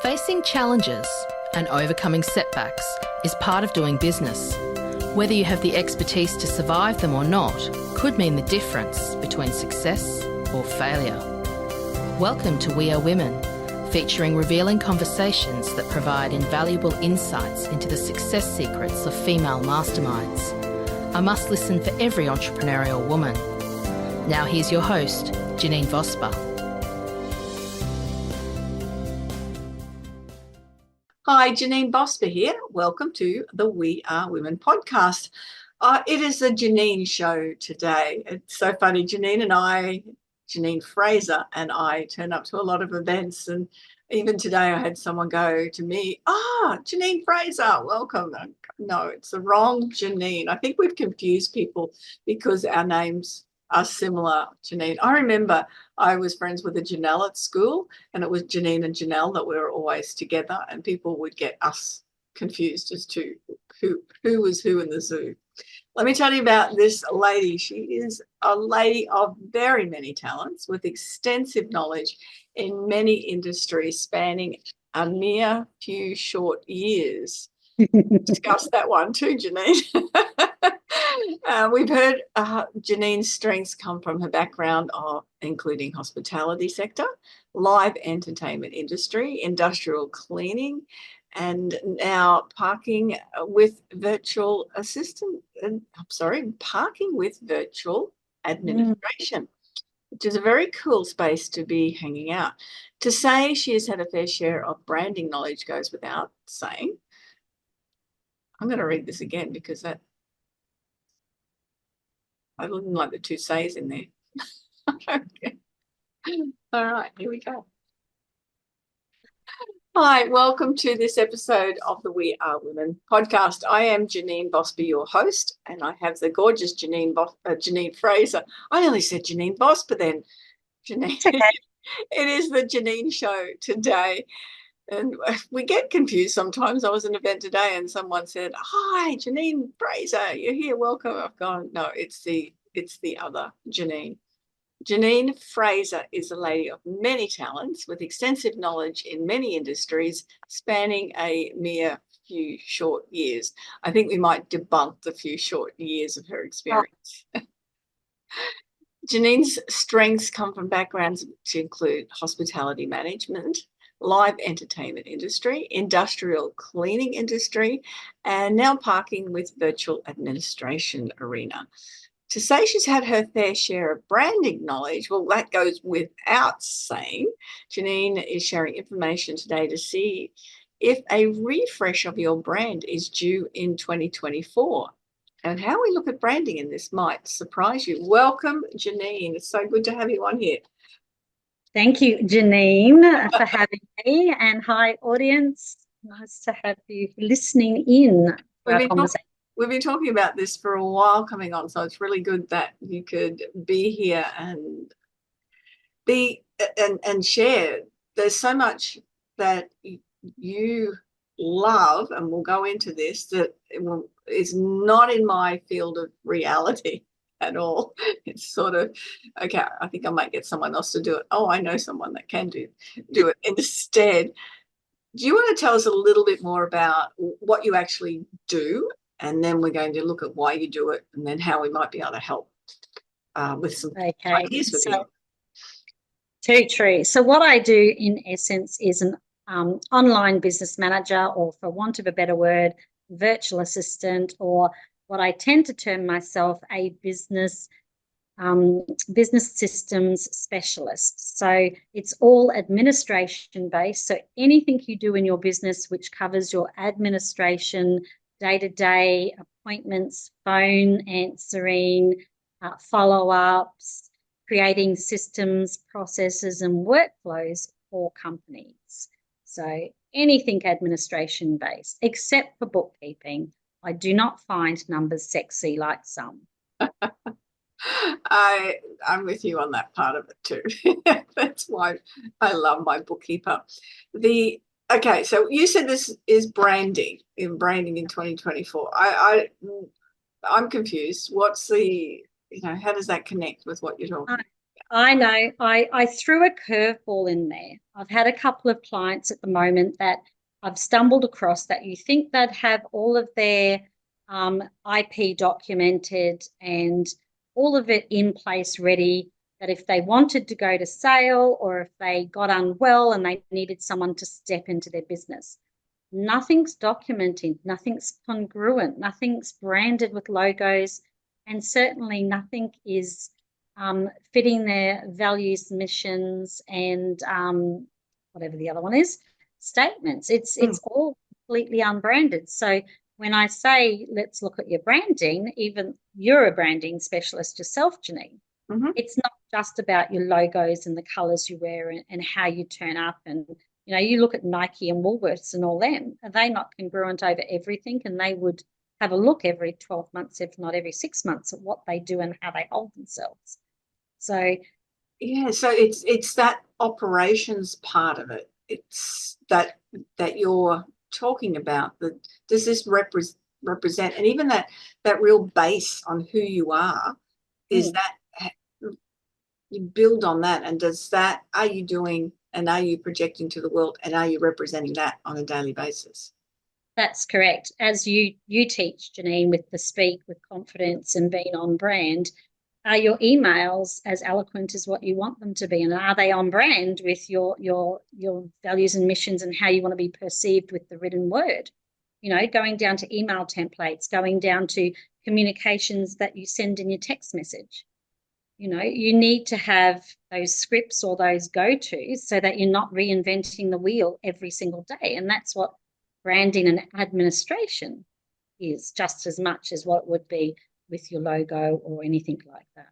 Facing challenges and overcoming setbacks is part of doing business. Whether you have the expertise to survive them or not could mean the difference between success or failure. Welcome to We Are Women, featuring revealing conversations that provide invaluable insights into the success secrets of female masterminds. A must listen for every entrepreneurial woman. Now here's your host, Janine Vosper. Hi, Janine Vosper here. Welcome to the We Are Women podcast. It is the Janine show today. It's so funny. Janine Fraser and I turn up to a lot of events, and even today I had someone go to me, Janine Fraser, welcome. No, it's the wrong Janine. I think we've confused people because our names are similar, Janine. I remember I was friends with a Janelle at school, and it was Janine and Janelle that we were always together, and people would get us confused as to who was who in the zoo. Let me tell you about this lady. She is a lady of very many talents with extensive knowledge in many industries spanning a mere few short years. Discuss that one too, Janine. We've heard Janine's strengths come from her background of including hospitality sector, live entertainment industry, industrial cleaning, and now parking with virtual administration, which is a very cool space to be hanging out. To say she has had a fair share of branding knowledge goes without saying. I'm going to read this again because I didn't like the two says in there. Okay. All right, here we go. Hi, welcome to this episode of the We Are Women podcast. I am Janine Vosper, your host, and I have the gorgeous Janine Fraser. I nearly said Janine Vosper then. Janine. Okay. It is the Janine show today. And we get confused sometimes. I was at an event today and someone said, "Hi, Janine Fraser, you're here, welcome." I've gone, no, it's the other Janine. Janine Fraser is a lady of many talents with extensive knowledge in many industries spanning a mere few short years. I think we might debunk the few short years of her experience. Oh. Janine's strengths come from backgrounds which include hospitality management, live entertainment industry, industrial cleaning industry, and now parking with virtual administration arena. To say she's had her fair share of branding knowledge, well, that goes without saying. Janine is sharing information today to see if a refresh of your brand is due in 2024. And how we look at branding in this might surprise you. Welcome, Janine. It's so good to have you on here. Thank you, Janine, for having me. And hi, audience. Nice to have you listening in to our conversation. We've been talking about this for a while coming on, so it's really good that you could be here and share. There's so much that you love, and we'll go into this, that is not in my field of reality at all. It's sort of, okay, I think I might get someone else to do it. Oh, I know someone that can do it instead. Do you want to tell us a little bit more about what you actually do? And then we're going to look at why you do it and then how we might be able to help with some ideas with you. Too true. So what I do in essence is an online business manager, or for want of a better word, virtual assistant, or what I tend to term myself a business systems specialist. So it's all administration based. So anything you do in your business which covers your administration, day-to-day appointments, phone answering, follow-ups, creating systems, processes and workflows for companies. So anything administration based, except for bookkeeping. I do not find numbers sexy like some. I'm with you on that part of it too. That's why I love my bookkeeper. Okay, so you said this is branding in 2024. I'm confused. What's how does that connect with what you're talking about? I know. I threw a curveball in there. I've had a couple of clients at the moment that I've stumbled across that you think they'd have all of their IP documented and all of it in place ready, that if they wanted to go to sale or if they got unwell and they needed someone to step into their business, nothing's documented, nothing's congruent, nothing's branded with logos, and certainly nothing is fitting their values, missions, and whatever the other one is, statements. It's all completely unbranded. So when I say let's look at your branding, even you're a branding specialist yourself, Janine. Mm-hmm. It's not just about your logos and the colours you wear and how you turn up. And you look at Nike and Woolworths and all them. Are they not congruent over everything? And they would have a look every 12 months, if not every 6 months, at what they do and how they hold themselves. So yeah, so it's that operations part of it. It's that you're talking about. That does this represent, and even that real base on who you are, is that you build on that, and are you doing and are you projecting to the world, and are you representing that on a daily basis? that's correct. As you teach, Janine, with the speak with confidence and being on brand, are your emails as eloquent as what you want them to be, and are they on brand with your values and missions and how you want to be perceived with the written word? Going down to email templates, going down to communications that you send in your text message. You need to have those scripts or those go-tos so that you're not reinventing the wheel every single day. And that's what branding and administration is, just as much as what it would be with your logo or anything like that.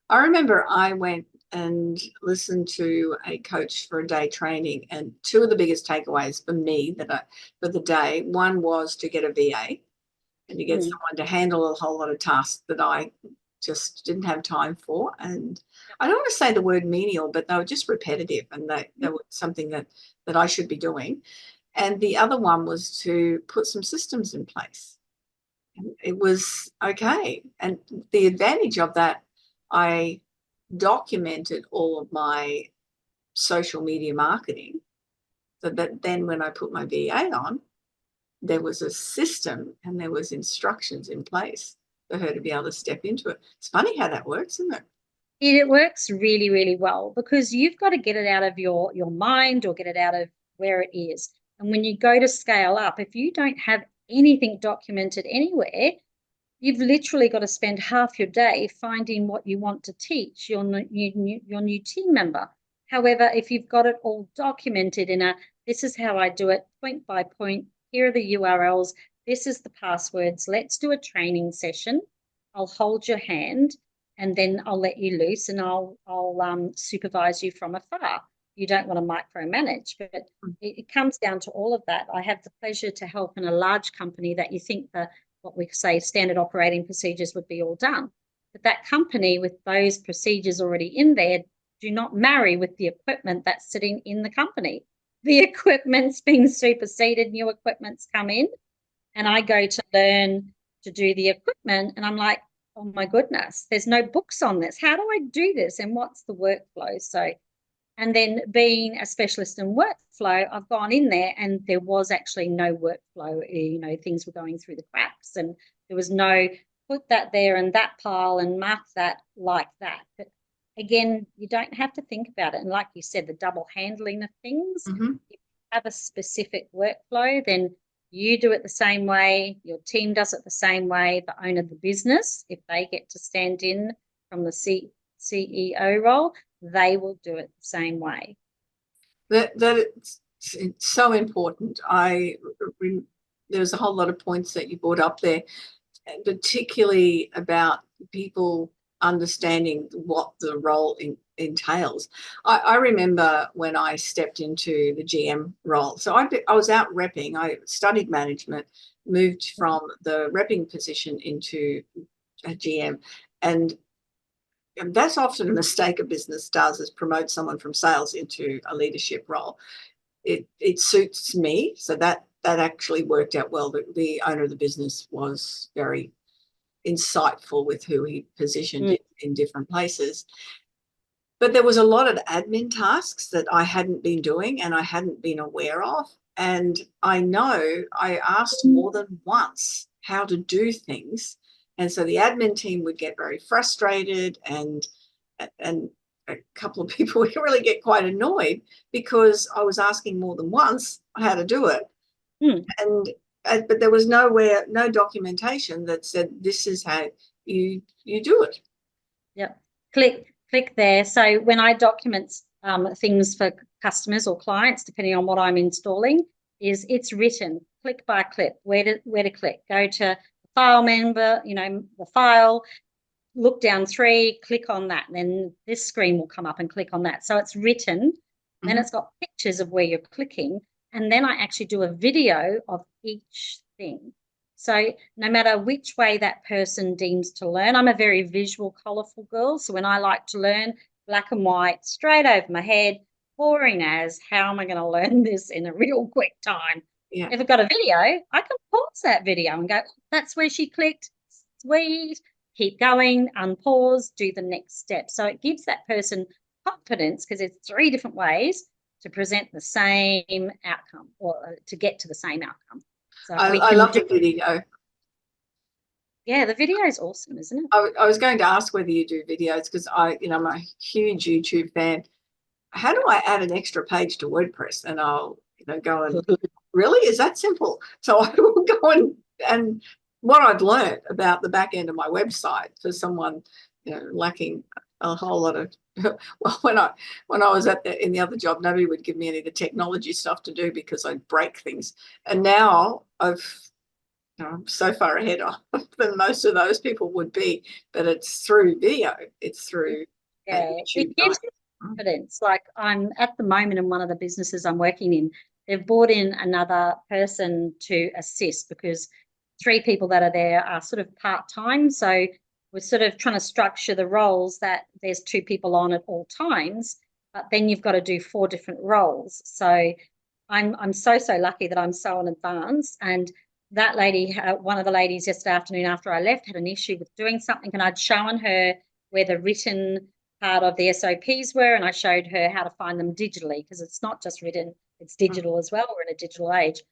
I remember I went and listened to a coach for a day training, and two of the biggest takeaways for me for the day, one was to get a VA and to get someone to handle a whole lot of tasks that I just didn't have time for. And I don't want to say the word menial, but they were just repetitive, and they were something that I should be doing. And the other one was to put some systems in place. It was okay. And the advantage of that, I documented all of my social media marketing, so that then when I put my VA on, there was a system and there was instructions in place for her to be able to step into it. It's funny how that works, isn't it? It works really, really well, because you've got to get it out of your mind or get it out of where it is. And when you go to scale up, if you don't have anything documented anywhere, you've literally got to spend half your day finding what you want to teach your new team member. However, if you've got it all documented in this is how I do it, point by point, here are the URLs, this is the passwords, let's do a training session, I'll hold your hand, and then I'll let you loose, and I'll supervise you from afar. You don't want to micromanage, but it comes down to all of that. I have the pleasure to help in a large company that you think what we say standard operating procedures would be all done. But that company with those procedures already in there do not marry with the equipment that's sitting in the company. The equipment's being superseded, new equipment's come in, and I go to learn to do the equipment, and I'm like, oh my goodness, there's no books on this. How do I do this? And what's the workflow? So, and then being a specialist in workflow, I've gone in there and there was actually no workflow. Things were going through the cracks, and there was no put that there and that pile and mark that like that. But again, you don't have to think about it. And like you said, the double handling of things, if you have a specific workflow, then you do it the same way, your team does it the same way, the owner of the business, if they get to stand in from the CEO role, they will do it the same way. It's so important. There's a whole lot of points that you brought up there, particularly about people understanding what the role entails. I remember when I stepped into the GM role. So I was out repping. I studied management, moved from the repping position into a GM, and that's often a mistake a business does, is promote someone from sales into a leadership role. It suits me, so that actually worked out well. The owner of the business was very insightful with who he positioned in different places. But there was a lot of admin tasks that I hadn't been doing and I hadn't been aware of. And I know I asked more than once how to do things. And so the admin team would get very frustrated, and a couple of people would really get quite annoyed because I was asking more than once how to do it. And but there was no documentation that said this is how you do it. Yep. Click there. So when I document things for customers or clients, depending on what I'm installing, it's written click by click, where to click. Go to the file member, the file, look down 3, click on that, and then this screen will come up and click on that. So it's written, then it's got pictures of where you're clicking, and then I actually do a video of each thing. So no matter which way that person deems to learn, I'm a very visual, colourful girl. So when I like to learn, black and white, straight over my head, boring as, how am I going to learn this in a real quick time? Yeah. If I've got a video, I can pause that video and go, that's where she clicked, sweet, keep going, unpause, do the next step. So it gives that person confidence because it's 3 different ways to present the same outcome or to get to the same outcome. So I love the video. Yeah, the video is awesome, isn't it? I was going to ask whether you do videos because I'm a huge YouTube fan. How do I add an extra page to WordPress? And I'll go and really, is that simple? So I will go and what I've learned about the back end of my website for someone lacking a whole lot of well, when I was in the other job, nobody would give me any of the technology stuff to do because I'd break things, and now I'm so far ahead than most of those people would be. But it's through video, it's through it gives you confidence. Like I'm at the moment in one of the businesses I'm working in, they've brought in another person to assist because 3 people that are there are sort of part-time. So we're sort of trying to structure the roles that there's 2 people on at all times, but then you've got to do 4 different roles. So I'm so lucky that I'm so in advance. And that lady, one of the ladies yesterday afternoon after I left, had an issue with doing something, and I'd shown her where the written part of the SOPs were, and I showed her how to find them digitally because it's not just written, it's digital as well. We're in a digital age.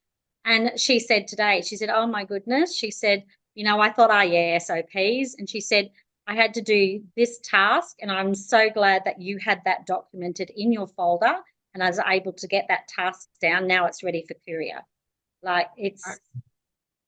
And she said today, she said, oh my goodness, she said, I thought, SOPs. And she said, I had to do this task, and I'm so glad that you had that documented in your folder, and I was able to get that task down. Now it's ready for courier. Like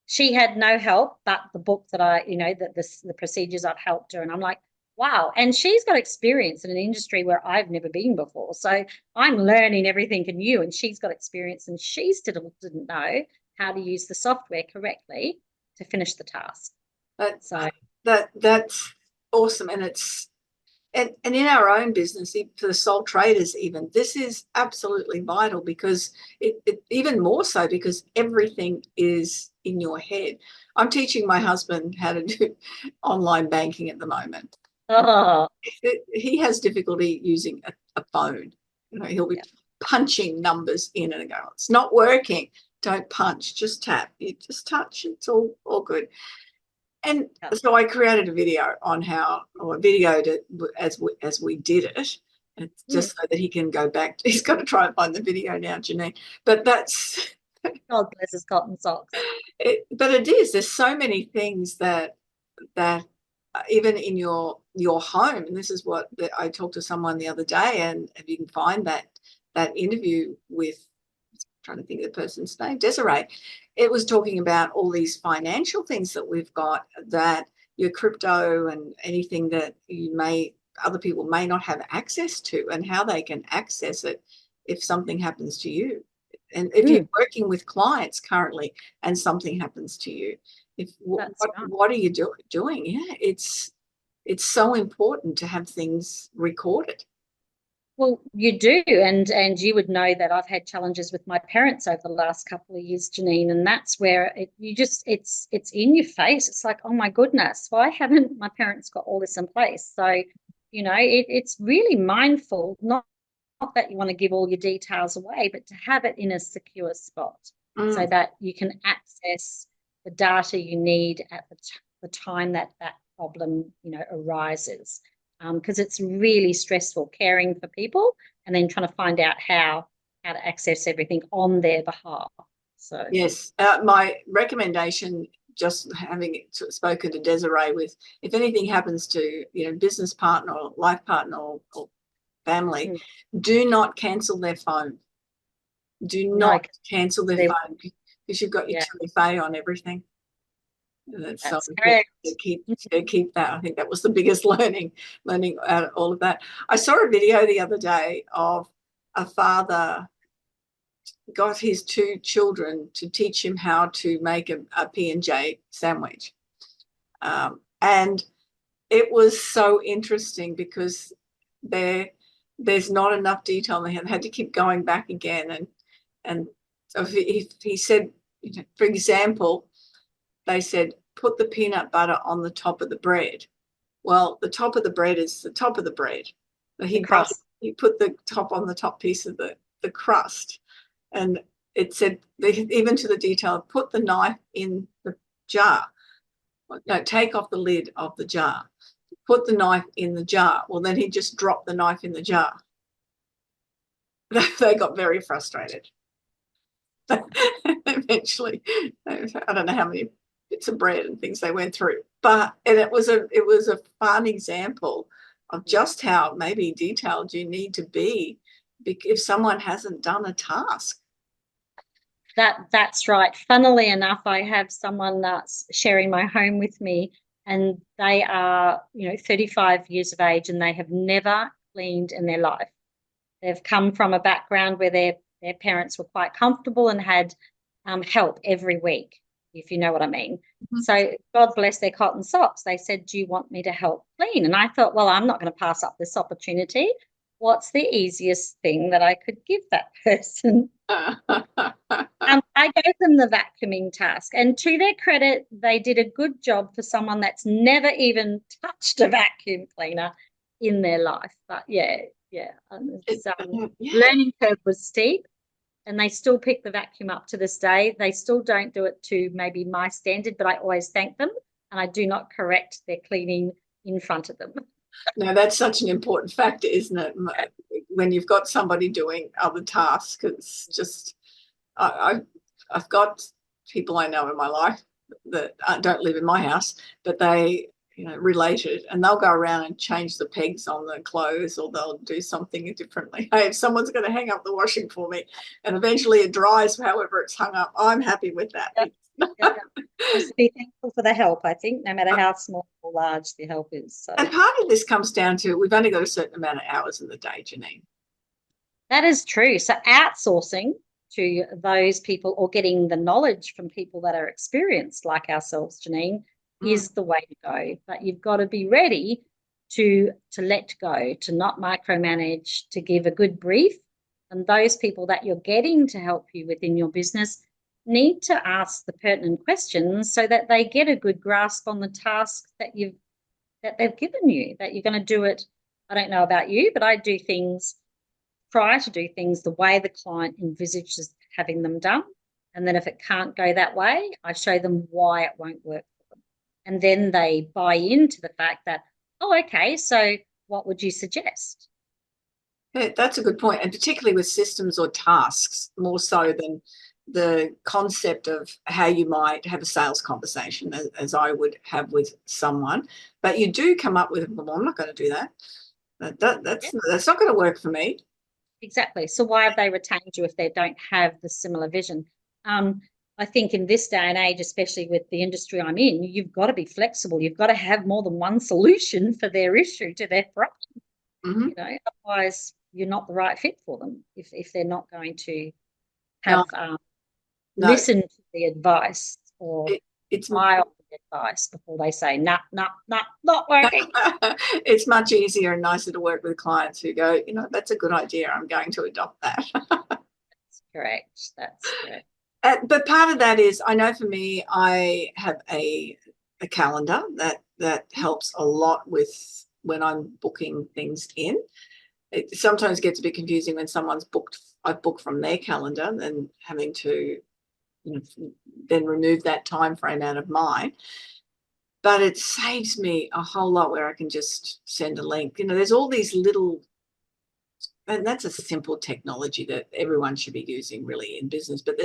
she had no help but the book that the procedures I've helped her. And I'm like, wow. And she's got experience in an industry where I've never been before. So I'm learning everything new, and she's got experience, and she still didn't know how to use the software correctly to finish the task. That's awesome. And and in our own business, for the sole traders even, this is absolutely vital because it even more so because everything is in your head. I'm teaching my husband how to do online banking at the moment. Oh. He has difficulty using a phone. He'll be punching numbers in and go, it's not working. Don't punch, just tap. You just touch. It's all good. And so I created a video on videoed it as we did it, and just so that he can go back. He's got to try and find the video now, Janine. But that's God bless his cotton socks. But it is. There's so many things that even in your home, and this is what I talked to someone the other day, and if you can find that interview with, I'm trying to think of the person's name, Desiree, it was talking about all these financial things that we've got, that your crypto and anything that other people may not have access to, and how they can access it if something happens to you. And if you're working with clients currently and something happens to you, what are you doing? Yeah, it's so important to have things recorded. Well, you do, and you would know that I've had challenges with my parents over the last couple of years, Janine, and that's where it's in your face. It's like, oh my goodness, why haven't my parents got all this in place? So, it's really mindful, not that you want to give all your details away, but to have it in a secure spot so that you can access the data you need at the time that problem, arises. because it's really stressful caring for people and then trying to find out how to access everything on their behalf. So yes, my recommendation, just having spoken to Desiree, with if anything happens to business partner or life partner or family, do not cancel their phone. Do not cancel their phone, because you've got your telephone on everything. And that's so important to keep that. I think that was the biggest learning out of all of that. I saw a video the other day of a father got his two children to teach him how to make a P&J sandwich. And it was so interesting because there's not enough detail. They had to keep going back again. And so he said, for example, they said, put the peanut butter on the top of the bread. Well, the top of the bread is the top of the bread. But he put the top on the top piece of the crust. And it said, even to the detail, put the knife in the jar. No, take off the lid of the jar. Put the knife in the jar. Well, then he just dropped the knife in the jar. They got very frustrated. Eventually, I don't know how many bits of bread and things they went through, and it was a fun example of just how maybe detailed you need to be if someone hasn't done a task. That's right. Funnily enough, I have someone that's sharing my home with me, and they are 35 years of age, and they have never cleaned in their life. They've come from a background where their parents were quite comfortable and had help every week, if you know what I mean. Mm-hmm. So God bless their cotton socks. They said, do you want me to help clean? And I thought, well, I'm not going to pass up this opportunity. What's the easiest thing that I could give that person? I gave them the vacuuming task. And to their credit, they did a good job for someone that's never even touched a vacuum cleaner in their life. But learning curve was steep, and they still pick the vacuum up to this day. They still don't do it to maybe my standard, but I always thank them, and I do not correct their cleaning in front of them. No, that's such an important factor, isn't it? When you've got somebody doing other tasks, it's just I've got people I know in my life that don't live in my house, but they related, and they'll go around and change the pegs on the clothes, or they'll do something differently. Hey, if someone's going to hang up the washing for me and eventually it dries however it's hung up, I'm happy with that. Yep. Just be thankful for the help, I think, no matter how small or large the help is. So. And part of this comes down to we've only got a certain amount of hours in the day, Janine. That is true. So outsourcing to those people, or getting the knowledge from people that are experienced like ourselves, Janine, is the way to go. But you've got to be ready to let go, to not micromanage, to give a good brief. And those people that you're getting to help you within your business need to ask the pertinent questions so that they get a good grasp on the task that they've given you, that you're going to do it. I don't know about you, but I try to do things the way the client envisages having them done. And then if it can't go that way, I show them why it won't work for them. And then they buy into the fact that, oh, okay, so what would you suggest? Yeah, that's a good point. And particularly with systems or tasks, more so than the concept of how you might have a sales conversation, as I would have with someone. But you do come up with, well, I'm not going to do that. That's not going to work for me. Exactly. So why have they retained you if they don't have the similar vision? I think in this day and age, especially with the industry I'm in, you've got to be flexible. You've got to have more than one solution for their issue, to their problem. Mm-hmm. Otherwise you're not the right fit for them if they're not going to have listen to the advice, or try on the advice before they say, nah, not working. It's much easier and nicer to work with clients who go, that's a good idea. I'm going to adopt that. That's correct. But part of that is, I know for me, I have a calendar that helps a lot with when I'm booking things in. It sometimes gets a bit confusing when I've booked from their calendar, and having to then remove that time frame out of mine. but it saves me a whole lot where I can just send a link. There's all these little, and that's a simple technology that everyone should be using really in business, but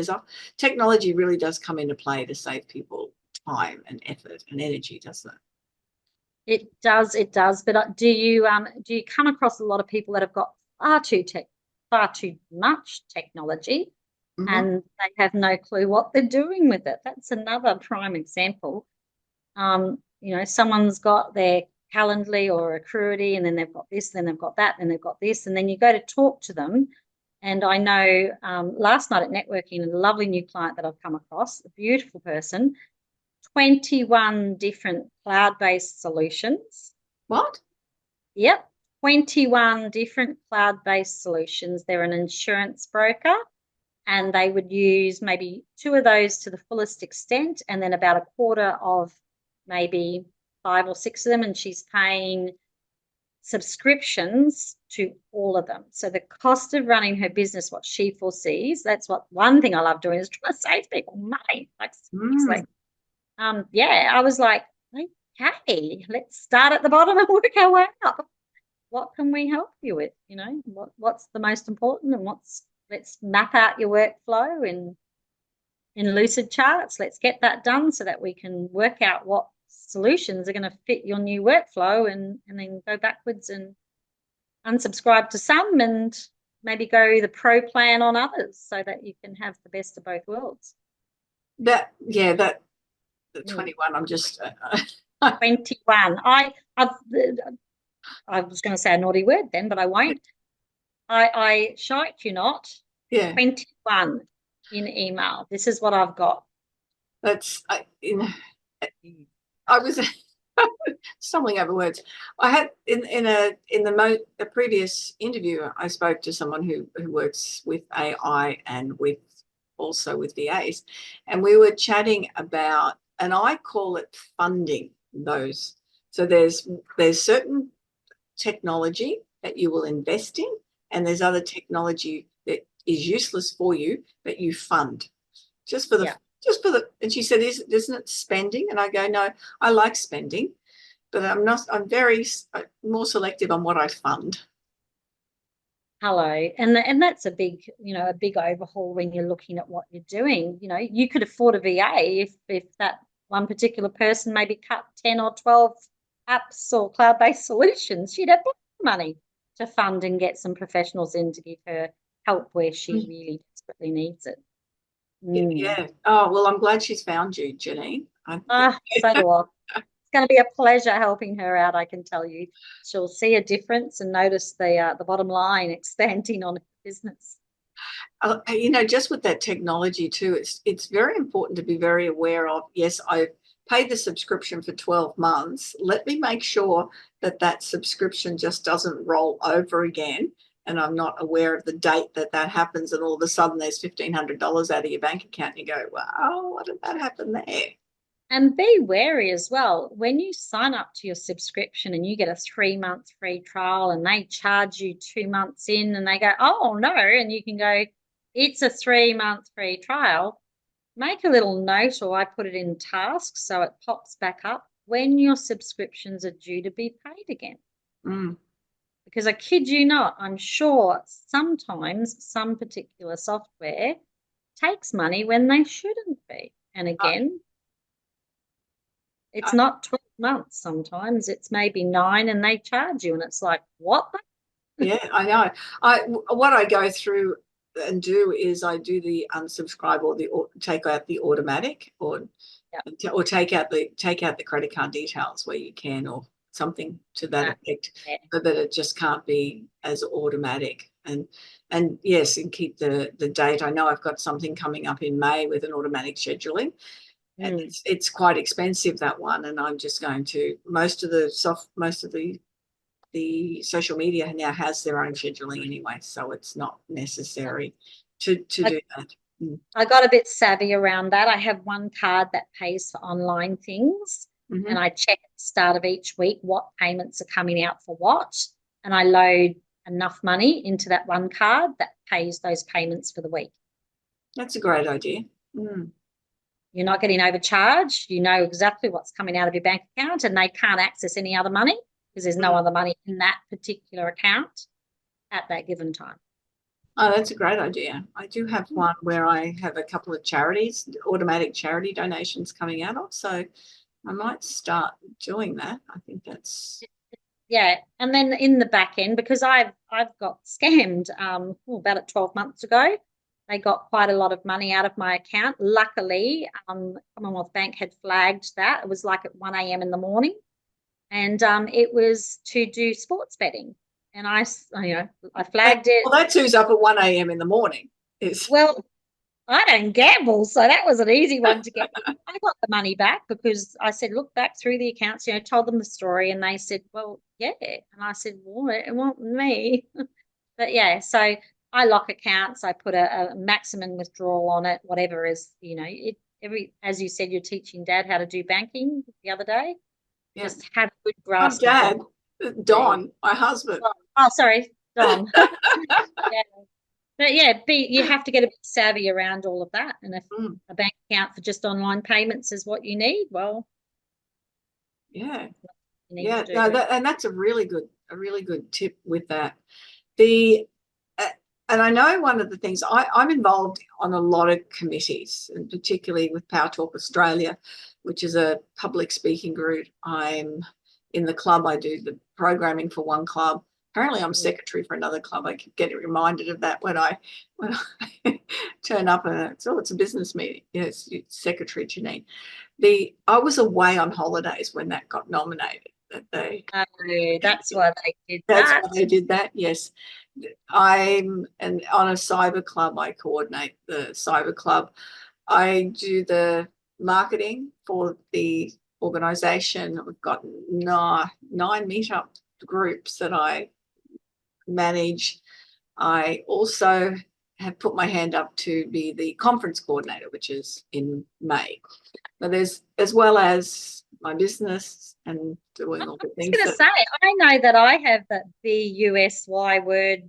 technology really does come into play to save people time and effort and energy, doesn't it? It does. But do you come across a lot of people that have got far too much technology, Mm-hmm. and they have no clue what they're doing with it? That's another prime example. Someone's got their Calendly or Accruity, and then they've got this, then they've got that, then they've got this, and then you go to talk to them. And I know last night at networking, a lovely new client that I've come across, a beautiful person, 21 different cloud-based solutions. What? Yep, 21 different cloud-based solutions. They're an insurance broker, and they would use maybe 2 of those to the fullest extent, and then about a quarter of maybe 5 or 6 of them, and she's paying subscriptions to all of them. So the cost of running her business, what she foresees, that's one thing I love doing, is trying to save people money. I was like, okay, let's start at the bottom and work our way up. What can we help you with? What's the most important, and let's map out your workflow in lucid charts. Let's get that done so that we can work out what solutions are going to fit your new workflow, and then go backwards and unsubscribe to some and maybe go the pro plan on others, so that you can have the best of both worlds. The 21, I'm just 21. I was going to say a naughty word then, but I won't. I shite you not. Yeah. 21 in email. This is what I've got. I was stumbling over words. I had in the previous interview, I spoke to someone who works with AI and also with VAs, and we were chatting about, and I call it funding those. So there's certain technology that you will invest in, and there's other technology that is useless for you that you fund just for the. And she said, isn't it spending? And I go, no, I like spending, but I'm very more selective on what I fund. Hello. And that's a big overhaul when you're looking at what you're doing. You could afford a VA if that one particular person maybe cut 10 or 12 apps or cloud-based solutions. She'd have money to fund and get some professionals in to give her help where she really desperately needs it. Yeah. Oh, well, I'm glad she's found you, Janine. So do I. It's going to be a pleasure helping her out, I can tell you. She'll see a difference and notice the bottom line expanding on her business. Just with that technology too, it's very important to be very aware of, yes, I paid the subscription for 12 months. Let me make sure that subscription just doesn't roll over again, and I'm not aware of the date that happens, and all of a sudden there's $1,500 out of your bank account, and you go, wow, what did that happen there? And be wary as well. When you sign up to your subscription and you get a 3-month free trial, and they charge you 2 months in, and they go, oh no, and you can go, it's a 3-month free trial. Make a little note, or I put it in tasks so it pops back up when your subscriptions are due to be paid again. Because I kid you not, I'm sure sometimes some particular software takes money when they shouldn't be. And again, it's not 12 months sometimes. It's maybe 9, and they charge you, and it's like, what? Yeah, I know. What I go through and do is I do the unsubscribe or take out the automatic, or take out the credit card details where you can, or something to that effect, so that it just can't be as automatic. And yes, and keep the date. I know I've got something coming up in May with an automatic scheduling, and it's quite expensive, that one. And I'm just going to, most of the social media now has their own scheduling anyway, so it's not necessary to do that. I got a bit savvy around that. I have one card that pays for online things, and I check at the start of each week what payments are coming out for what, and I load enough money into that one card that pays those payments for the week. That's a great idea. you're not getting overcharged. You know exactly what's coming out of your bank account, and they can't access any other money because there's no other money in that particular account at that given time. Oh, that's a great idea. I do have one where I have a couple of charities, automatic charity donations coming out of. So I might start doing that. I think that's... Yeah. And then in the back end, because I've got scammed about 12 months ago. They got quite a lot of money out of my account. Luckily, Commonwealth Bank had flagged that. It was like at 1 a.m. in the morning. And it was to do sports betting. And I flagged it. Well, that's who's up at 1 a.m. in the morning. Well, I don't gamble, so that was an easy one to get. I got the money back because I said, look back through the accounts, told them the story, and they said, well, yeah. And I said, well, it wasn't me. But yeah, so I lock accounts. I put a maximum withdrawal on it, whatever is, as you said, you're teaching Dad how to do banking the other day. Yeah. Just have a good grasp. Dad, Don, my husband. Oh, sorry, Don. Yeah. But yeah, you have to get a bit savvy around all of that. And if a bank account for just online payments is what you need, well, yeah, and that's a really good tip with that. And I know one of the things I'm involved on a lot of committees, and particularly with Power Talk Australia, which is a public speaking group. I'm in the club. I do the programming for one club. Apparently, I'm secretary for another club. I keep getting reminded of that when I turn up and it's a business meeting. Yes, Secretary Janine. I was away on holidays when that got nominated. That's why they did that. That's why they did that. Yes, I'm on a cyber club. I coordinate the cyber club. I do the marketing for the organisation. We've got 9 meetup groups that I manage. I also have put my hand up to be the conference coordinator, which is in May. But there's, as well as my business and doing all the things. I was going to say, I know that I have that BUSY word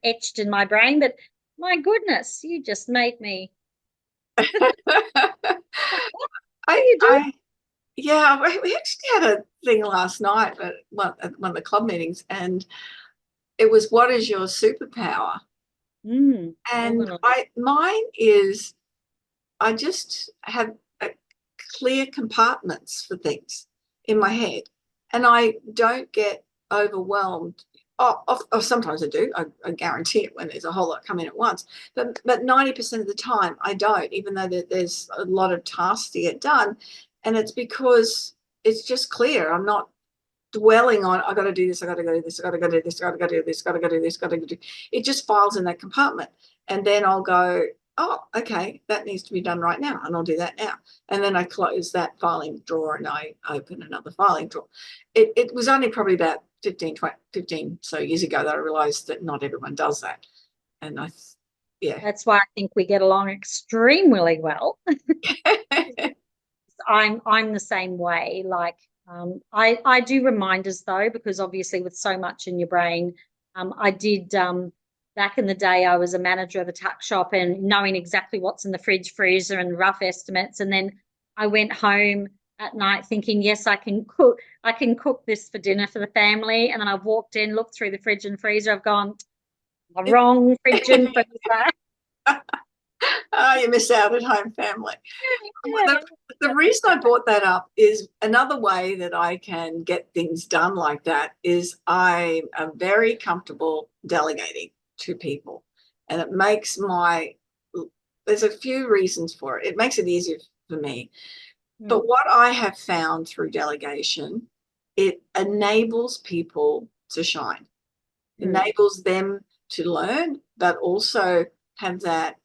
etched in my brain, but my goodness, you just made me. Yeah, we actually had a thing last night at one of the club meetings, and it was, what is your superpower? And mine is, I just have clear compartments for things in my head, and I don't get overwhelmed. Sometimes I do. I guarantee it when there's a whole lot coming at once. But 90% of the time I don't, even though there's a lot of tasks to get done. And it's because it's just clear. I'm not dwelling on, I got to do this, I got to go do this, I got to go do this, I got to go do this, got to go do this, got to go do. It just files in that compartment, and then I'll go, oh, okay, that needs to be done right now, and I'll do that now. And then I close that filing drawer and I open another filing drawer. It was only probably about 15 so years ago that I realized that not everyone does that. And that's why I think we get along extremely well. I'm the same way. Like I do reminders though, because obviously with so much in your brain, I did back in the day, I was a manager of a tuck shop, and knowing exactly what's in the fridge, freezer, and rough estimates. And then I went home at night thinking, yes, I can cook this for dinner for the family. And then I've walked in, looked through the fridge and freezer, I've gone, the wrong fridge and freezer. You miss out at home family. Yeah. The reason I brought that up is another way that I can get things done like that is I am very comfortable delegating to people, and it makes there's a few reasons for it. It makes it easier for me. But what I have found through delegation, it enables people to shine, enables them to learn, but also have that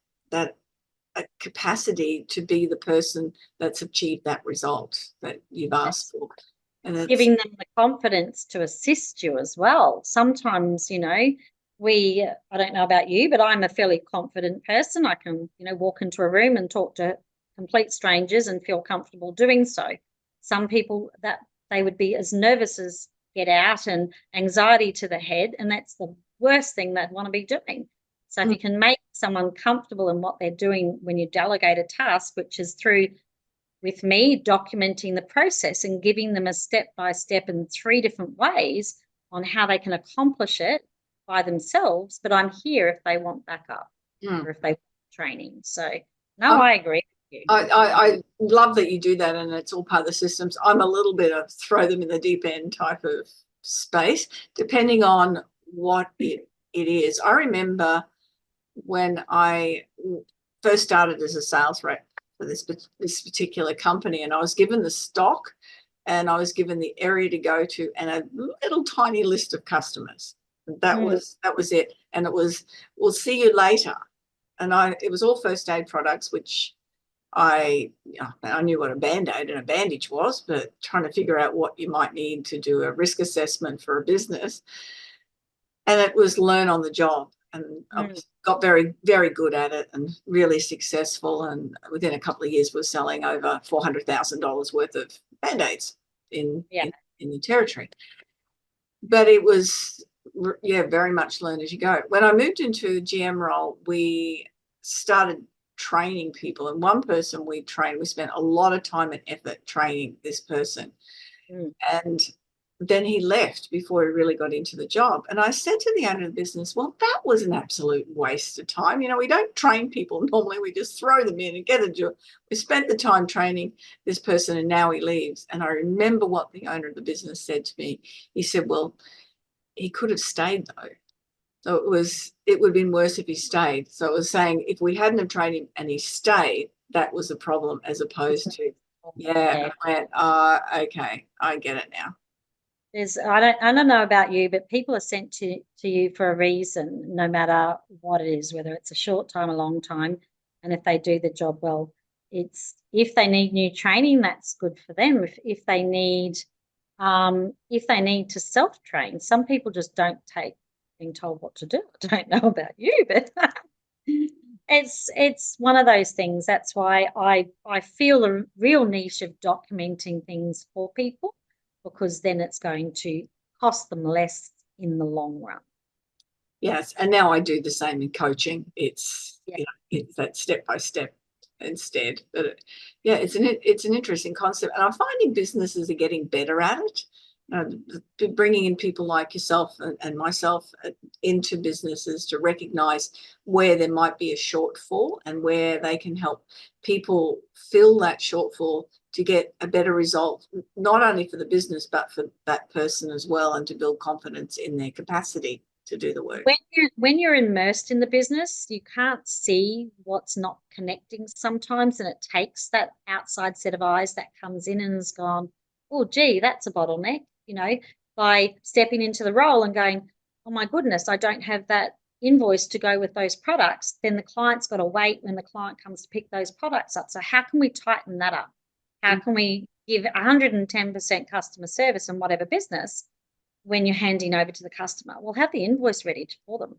a capacity to be the person that's achieved that result that you've asked for. And giving them the confidence to assist you as well. Sometimes, I don't know about you, but I'm a fairly confident person. I can, walk into a room and talk to complete strangers and feel comfortable doing so. Some people that they would be as nervous as get out and anxiety to the head, and that's the worst thing they'd want to be doing. So if you can make someone comfortable in what they're doing when you delegate a task, which is through, with me, documenting the process and giving them a step-by-step in 3 different ways on how they can accomplish it by themselves, but I'm here if they want backup or if they want training. So, no, I agree with you. I love that you do that, and it's all part of the systems. I'm a little bit of throw them in the deep end type of space, depending on what it is. I remember when I first started as a sales rep for this particular company, and I was given the stock and I was given the area to go to and a little tiny list of customers. That was it. And it was, we'll see you later. And it was all first aid products, which I knew what a Band-Aid and a bandage was, but trying to figure out what you might need to do a risk assessment for a business. And it was learn on the job. And I got very, very good at it and really successful. And within a couple of years, we're selling over $400,000 worth of Band-Aids in the territory. But it was, very much learn as you go. When I moved into a GM role, we started training people. And one person we trained, we spent a lot of time and effort training this person. And then he left before he really got into the job. And I said to the owner of the business, well, that was an absolute waste of time. We don't train people normally. We just throw them in and get a job. We spent the time training this person and now he leaves. And I remember what the owner of the business said to me. He said, well, he could have stayed though. So it would have been worse if he stayed. So it was saying if we hadn't have trained him and he stayed, that was a problem, as opposed to, I went, okay, I get it now. I don't know about you, but people are sent to you for a reason, no matter what it is, whether it's a short time, a long time. And if they do the job well, if they need new training, that's good for them. If they need to self-train, some people just don't take being told what to do. I don't know about you, but it's one of those things. That's why I feel a real niche of documenting things for people, because then it's going to cost them less in the long run. Yes, and now I do the same in coaching. It's it's that step by step instead. But it's an interesting concept, and I'm finding businesses are getting better at it. Bringing in people like yourself and myself into businesses to recognize where there might be a shortfall and where they can help people fill that shortfall to get a better result, not only for the business, but for that person as well, and to build confidence in their capacity to do the work. When you're immersed in the business, you can't see what's not connecting sometimes, and it takes that outside set of eyes that comes in and has gone, oh, gee, that's a bottleneck, by stepping into the role and going, oh, my goodness, I don't have that invoice to go with those products. Then the client's got to wait when the client comes to pick those products up. So how can we tighten that up? How can we give 110% customer service in whatever business when you're handing over to the customer? Well, have the invoice ready for them.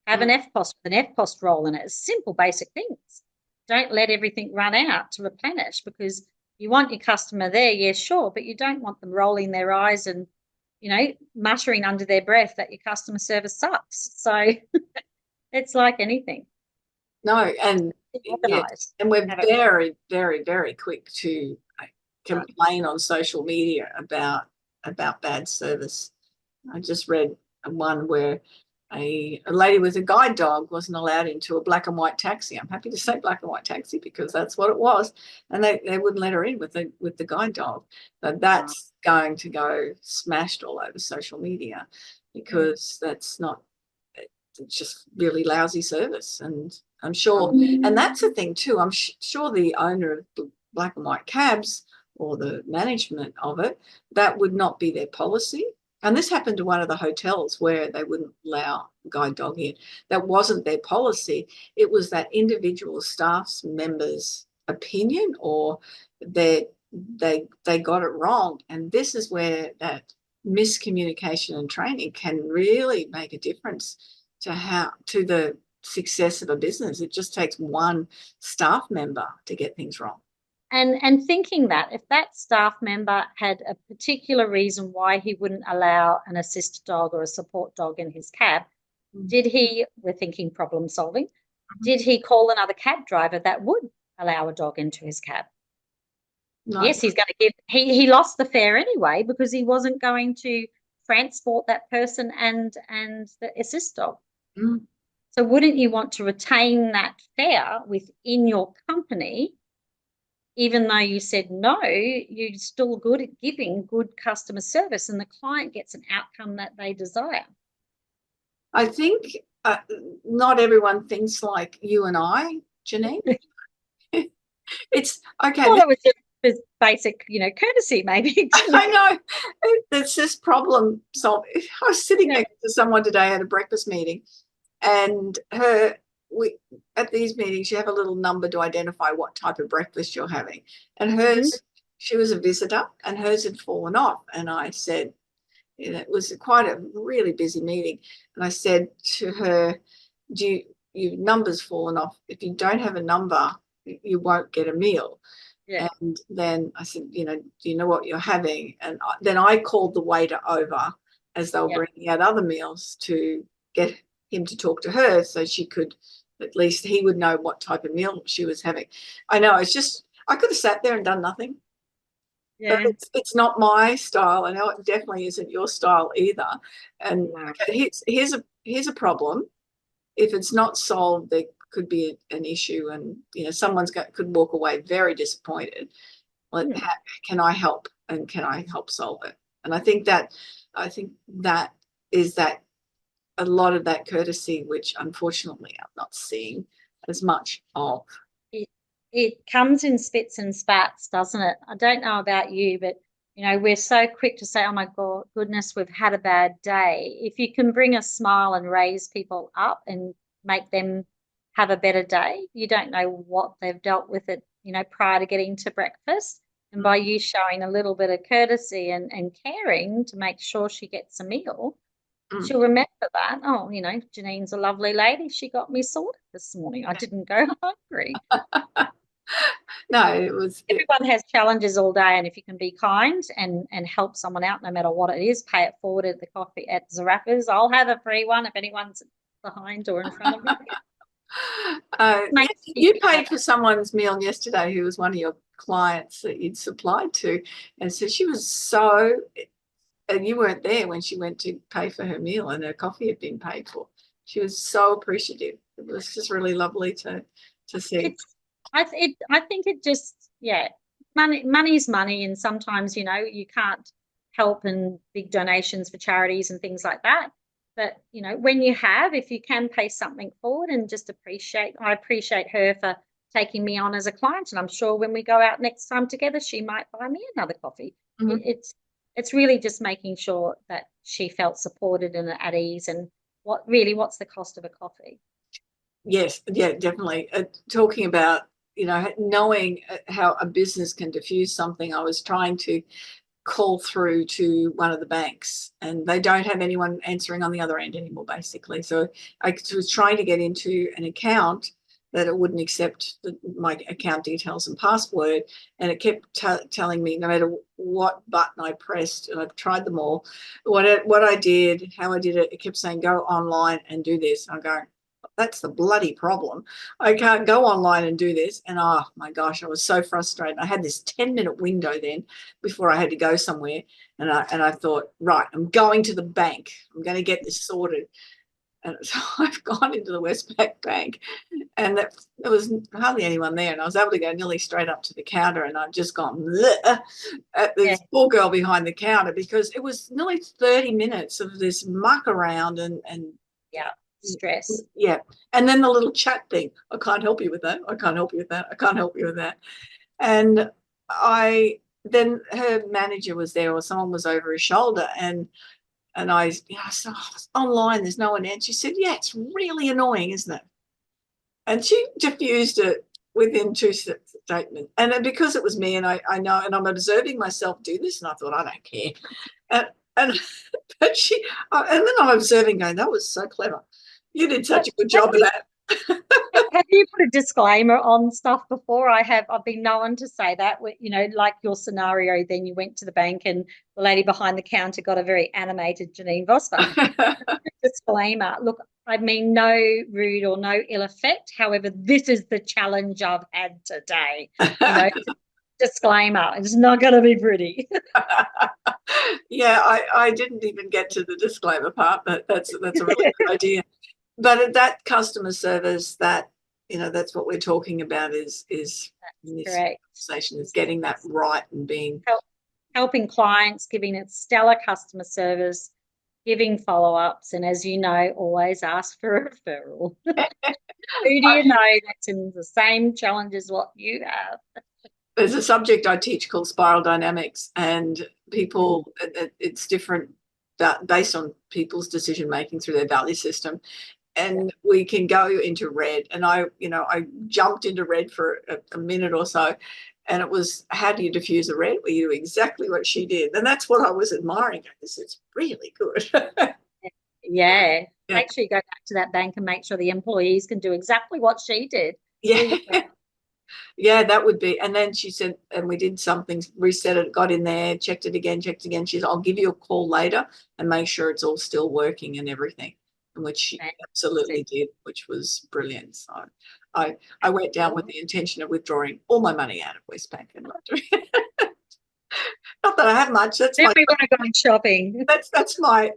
Have an FPOS with an FPOS role in it. It's simple, basic things. Don't let everything run out to replenish, because you want your customer there, yes, sure, but you don't want them rolling their eyes and, muttering under their breath that your customer service sucks. So it's like anything. No, and we're very, very, very quick to complain on social media about bad service. I just read one where a lady with a guide dog wasn't allowed into a black and white taxi. I'm happy to say black and white taxi because that's what it was, and they wouldn't let her in with the guide dog. But that's going to go smashed all over social media, because that's not. It's just really lousy service, and I'm sure, and that's the thing too. I'm sure the owner of the black and white cabs or the management of it, that would not be their policy. And this happened to one of the hotels where they wouldn't allow a guide dog in. That wasn't their policy. It was that individual staff members' opinion, or they got it wrong. And this is where that miscommunication and training can really make a difference to the success of a business. It just takes one staff member to get things wrong. And thinking that if that staff member had a particular reason why he wouldn't allow an assist dog or a support dog in his cab, We're thinking problem solving, did he call another cab driver that would allow a dog into his cab? No. Yes, he's going to give, he lost the fare anyway because he wasn't going to transport that person and the assist dog. Mm. So wouldn't you want to retain that fare within your company, even though you said no, you're still good at giving good customer service and the client gets an outcome that they desire? I think not everyone thinks like you and I, Janine. It's okay. Well, it was just basic, courtesy, maybe. I know. It's just problem solving. I was sitting next to someone today at a breakfast meeting, and at these meetings you have a little number to identify what type of breakfast you're having. And hers, she was a visitor, and hers had fallen off. And I said, it was quite a really busy meeting, and I said to her, "Do your number's fallen off? If you don't have a number, you won't get a meal." Yeah. And then I said, do you know what you're having? And then I called the waiter over as they were bringing out other meals to get him to talk to her so she could, at least he would know what type of meal she was having. I know, it's just, I could have sat there and done nothing. Yeah. But it's not my style. I know it definitely isn't your style either. And okay, here's a problem. If it's not solved, there could be an issue, and could walk away very disappointed. Like, can I help, and can I help solve it? And I think that is that a lot of that courtesy, which unfortunately I'm not seeing as much of. It comes in spits and spats, doesn't it? I don't know about you, but we're so quick to say, oh my God, goodness, we've had a bad day. If you can bring a smile and raise people up and make them have a better day, you don't know what they've dealt with it, prior to getting to breakfast. And by you showing a little bit of courtesy and caring to make sure she gets a meal, she'll remember that. Oh, Janine's a lovely lady. She got me sorted this morning. I didn't go hungry. No, everyone has challenges all day, and if you can be kind and help someone out, no matter what it is, pay it forward at the coffee at Zarappa's. I'll have a free one if anyone's behind or in front of me. You paid for someone's meal yesterday who was one of your clients that you'd supplied to, and so she was and you weren't there when she went to pay for her meal and her coffee had been paid for. She was so appreciative. It was just really lovely to see. I think it just, money's money, and sometimes you can't help in big donations for charities and things like that. But when if you can pay something forward and just I appreciate her for taking me on as a client, and I'm sure when we go out next time together, she might buy me another coffee. It's really just making sure that she felt supported and at ease. And what's the cost of a coffee? Yes, yeah, definitely. Talking about knowing how a business can diffuse something, I was trying to call through to one of the banks, and they don't have anyone answering on the other end anymore, basically. So I was trying to get into an account that it wouldn't accept my account details and password, and it kept telling me no matter what button I pressed, and I've tried them all, what I did, how I did it, it kept saying go online and do this. I'm going, that's the bloody problem. I can't go online and do this. And oh my gosh, I was so frustrated. I had this 10-minute window then before I had to go somewhere. And I thought, right, I'm going to the bank. I'm going to get this sorted. And so I've gone into the Westpac Bank, and there was hardly anyone there. And I was able to go nearly straight up to the counter, and I've just gone at this poor girl behind the counter, because it was nearly 30 minutes of this muck around and stress. Yeah. And then the little chat thing, I can't help you with that. I can't help you with that. I can't help you with that. And then her manager was there, or someone was over her shoulder, and I said, it's online, there's no one answering. She said, yeah, it's really annoying, isn't it? And she diffused it within 2 statements. And then because it was me, and I know, and I'm observing myself do this, and I thought, I don't care. And then I'm observing going, that was so clever. You did such a good job of that. Have you put a disclaimer on stuff before? I've been known to say that, like your scenario, then you went to the bank and the lady behind the counter got a very animated Janine Vosper. Disclaimer. Look, I mean no rude or no ill effect. However, this is the challenge I've had today. Disclaimer. It's not going to be pretty. Yeah, I didn't even get to the disclaimer part, but that's a really good idea. But that customer service, that's what we're talking about is in this correct. conversation, is getting that right and being helping clients, giving it stellar customer service, giving follow-ups, and as you know, always ask for a referral. Who do you know that's in the same challenge as what you have? There's a subject I teach called spiral dynamics, and people, it's different based on people's decision making through their value system. And we can go into red, and I jumped into red for a minute or so, and it was, how do you diffuse a red? Well, you do exactly what she did, and that's what I was admiring. This is really good. Yeah. Make sure you go back to that bank and make sure the employees can do exactly what she did. Yeah. Yeah, that would be. And then she said, and we did something, reset it, got in there, checked it again. She said, I'll give you a call later and make sure it's all still working and everything. And which she absolutely did, which was brilliant. So I went down with the intention of withdrawing all my money out of Westpac and not doing it. Not that I have much. That's then we want to go shopping. That's my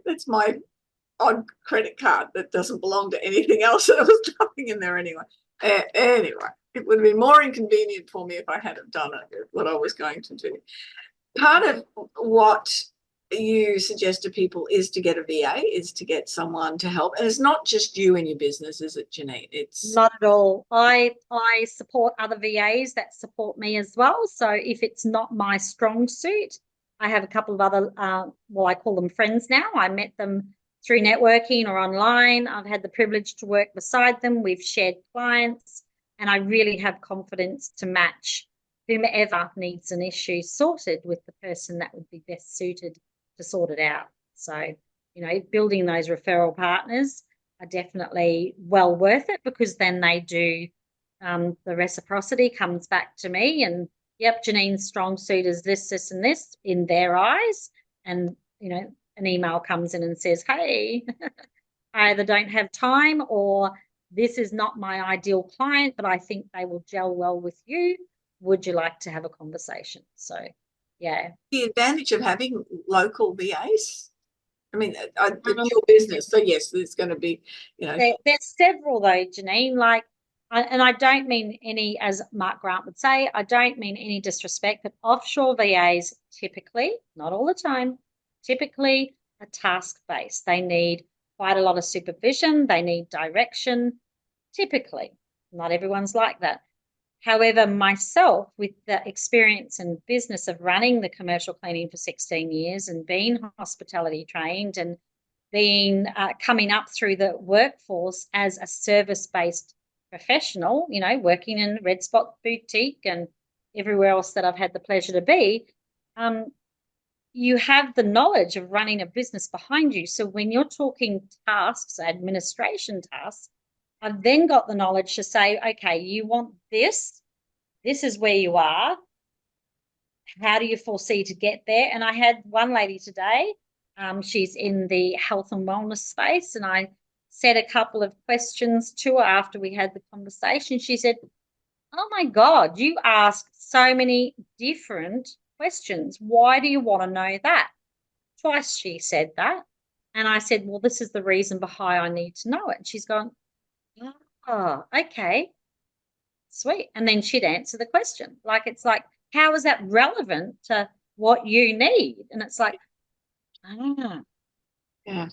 odd credit card that doesn't belong to anything else. There was nothing in there anyway. Anyway, it would have been more inconvenient for me if I hadn't done it, what I was going to do. Part of what you suggest to people is to get a VA, is to get someone to help. And it's not just you in your business, is it, Janine? It's not at all. I support other VAs that support me as well. So if it's not my strong suit, I have a couple of other, I call them friends now. I met them through networking or online. I've had the privilege to work beside them. We've shared clients, and I really have confidence to match whomever needs an issue sorted with the person that would be best suited to sort it out. So, building those referral partners are definitely well worth it, because then they do, the reciprocity comes back to me, and yep, Janine's strong suit is this, and this in their eyes. And, an email comes in and says, hey, I either don't have time, or this is not my ideal client, but I think they will gel well with you. Would you like to have a conversation? So, yeah. The advantage of having local VAs. I mean, it's your business, so yes, there's going to be, There's several though, Janine. And I don't mean any, as Mark Grant would say, I don't mean any disrespect, but offshore VAs typically, not all the time, typically are task-based. They need quite a lot of supervision. They need direction, typically. Not everyone's like that. However, myself, with the experience and business of running the commercial cleaning for 16 years and being hospitality trained and being coming up through the workforce as a service-based professional, working in Red Spot Boutique and everywhere else that I've had the pleasure to be, you have the knowledge of running a business behind you. So when you're talking tasks, administration tasks, I've then got the knowledge to say, okay, you want this. This is where you are. How do you foresee to get there? And I had one lady today, she's in the health and wellness space, and I said a couple of questions to her after we had the conversation. She said, oh my God, you ask so many different questions. Why do you want to know that? Twice she said that. And I said, well, this is the reason behind I need to know it. And she's gone, oh, okay, sweet. And then she'd answer the question. It's like, how is that relevant to what you need? And it's like, yeah,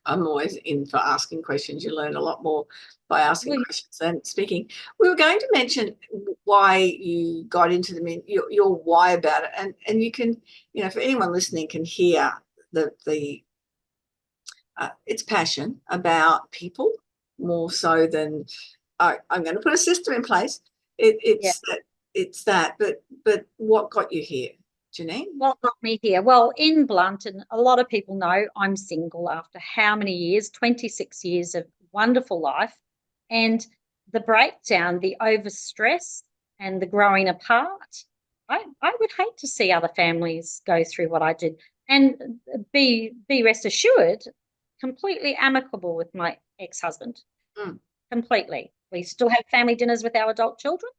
I'm always in for asking questions. You learn a lot more by asking questions than speaking. We were going to mention why you got into your why about it, and you can, for anyone listening can hear the it's passion about people more so than I'm going to put a system in place. It's that, but what got you here, Janine? What got me here? Well, in Blunt, and a lot of people know I'm single after how many years? 26 years of wonderful life. And the breakdown, the overstress and the growing apart, I would hate to see other families go through what I did. And be rest assured, completely amicable with my ex-husband. Completely. We still have family dinners with our adult children,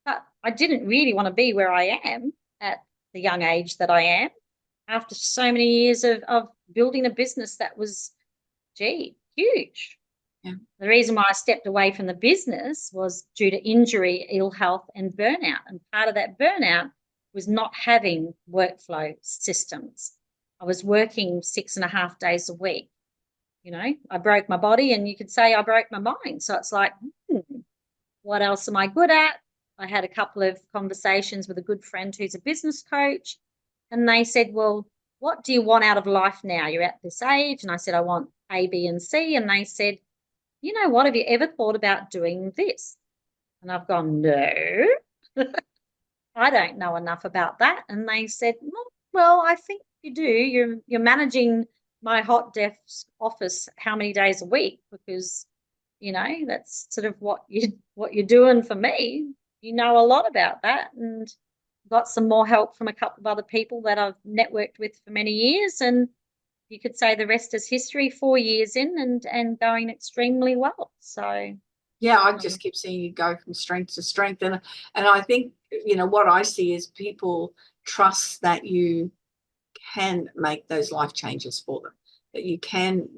but I didn't really want to be where I am at the young age that I am after so many years of building a business that was, huge. Yeah. The reason why I stepped away from the business was due to injury, ill health, and burnout. And part of that burnout was not having workflow systems. I was working 6.5 days a week. I broke my body, and you could say I broke my mind. So it's like, what else am I good at? I had a couple of conversations with a good friend who's a business coach, and they said, well, what do you want out of life now? You're at this age. And I said, I want A, B, and C. And they said, you know what, have you ever thought about doing this? And I've gone, no, I don't know enough about that. And they said, well, I think you do. You're managing my hot desk office how many days a week? Because, that's sort of what you're doing for me. You know a lot about that, and got some more help from a couple of other people that I've networked with for many years, and you could say the rest is history. 4 years in and going extremely well. So yeah, I just keep seeing you go from strength to strength, and I think what I see is people trust that you can make those life changes for them, that you can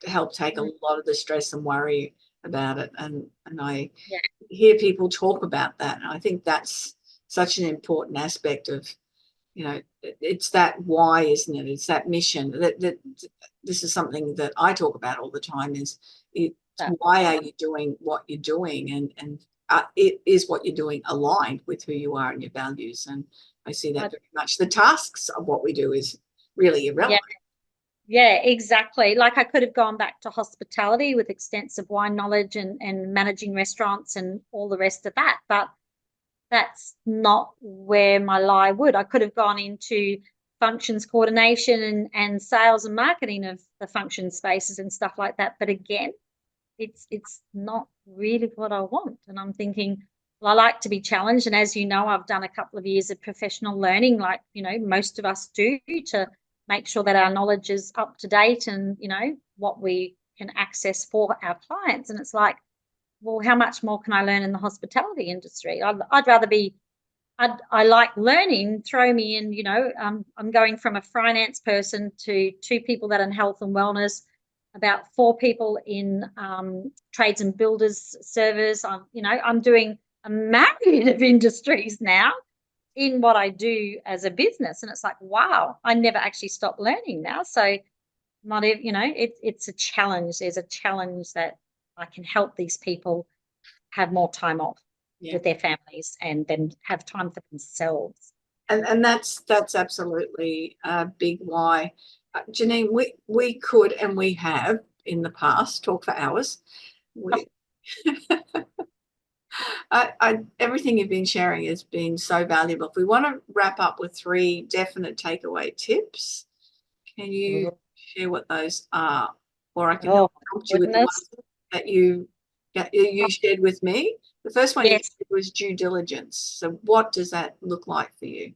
help take a lot of the stress and worry about it, and I hear people talk about that, and I think that's such an important aspect of it's that why, isn't it? It's that mission. That this is something that I talk about all the time. Why are you doing what you're doing, and it is what you're doing aligned with who you are and your values. And I see that very much. The tasks of what we do is really irrelevant. Yeah, exactly. Like I could have gone back to hospitality with extensive wine knowledge and managing restaurants and all the rest of that, but that's not where my lie would. I could have gone into functions coordination and sales and marketing of the function spaces and stuff like that. But again, it's not really what I want. And I'm thinking, well, I like to be challenged. And as you know, I've done a couple of years of professional learning, like, most of us do, to make sure that our knowledge is up to date and, what we can access for our clients. And it's like, well, how much more can I learn in the hospitality industry? I'd rather be, I like learning, throw me in, I'm going from a finance person to 2 people that are in health and wellness, about 4 people in trades and builders service. I'm doing a myriad of industries now in what I do as a business. And it's like, wow, I never actually stop learning now. So it's a challenge. There's a challenge that I can help these people have more time off with their families and then have time for themselves. And that's absolutely a big why. Janine, we could, and we have in the past, talk for hours. Everything you've been sharing has been so valuable. If we want to wrap up with 3 definite takeaway tips, can you share what those are? Or I can help you with the ones that you shared with me. The first one you said was due diligence. So what does that look like for you?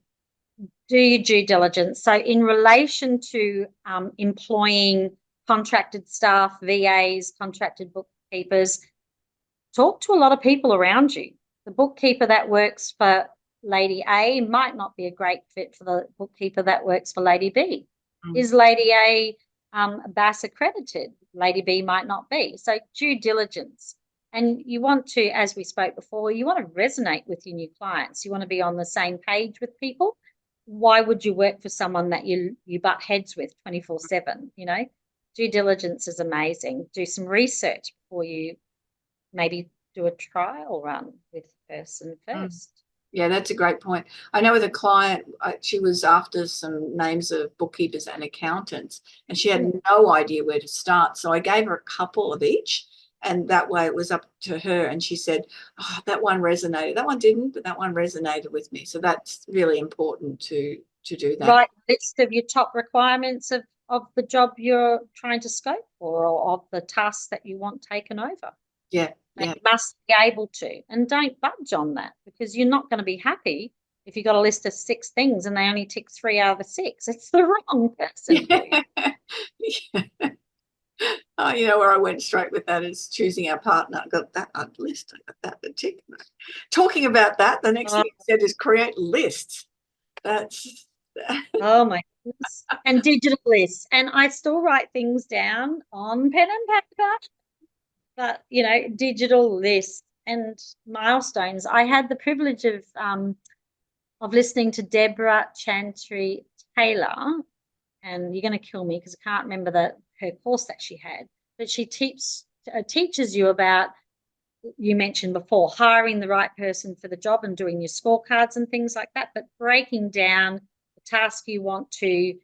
Do your due diligence. So in relation to employing contracted staff, VAs, contracted bookkeepers, talk to a lot of people around you. The bookkeeper that works for Lady A might not be a great fit for the bookkeeper that works for Lady B. Is Lady A BAS accredited? Lady B might not be. So due diligence. And you want to, as we spoke before, you want to resonate with your new clients. You want to be on the same page with people. Why would you work for someone that you butt heads with 24/7? Due diligence is amazing. Do some research before you maybe do a trial run with the person first. Yeah, that's a great point. I know with a client, she was after some names of bookkeepers and accountants, and she had no idea where to start. So I gave her a couple of each, and that way it was up to her. And she said, oh, that one resonated. That one didn't, but that one resonated with me. So that's really important to do that. Write a list of your top requirements of the job you're trying to scope for, or of the tasks that you want taken over. Yeah. They Yeah. must be able to, and don't budge on that, because you're not going to be happy if you've got a list of 6 things and they only tick 3 out of the 6. It's the wrong person. Yeah. Oh, you know where I went straight with that is choosing our partner. I got that on the list. I got that the tick. Talking about that, the next thing you said is create lists. That's Oh my goodness. And digital lists. And I still write things down on pen and paper, but digital lists and milestones. I had the privilege of listening to Deborah Chantry Taylor, and you're going to kill me because I can't remember her course that she had, but she teaches you about, you mentioned before, hiring the right person for the job and doing your scorecards and things like that, but breaking down the task you want to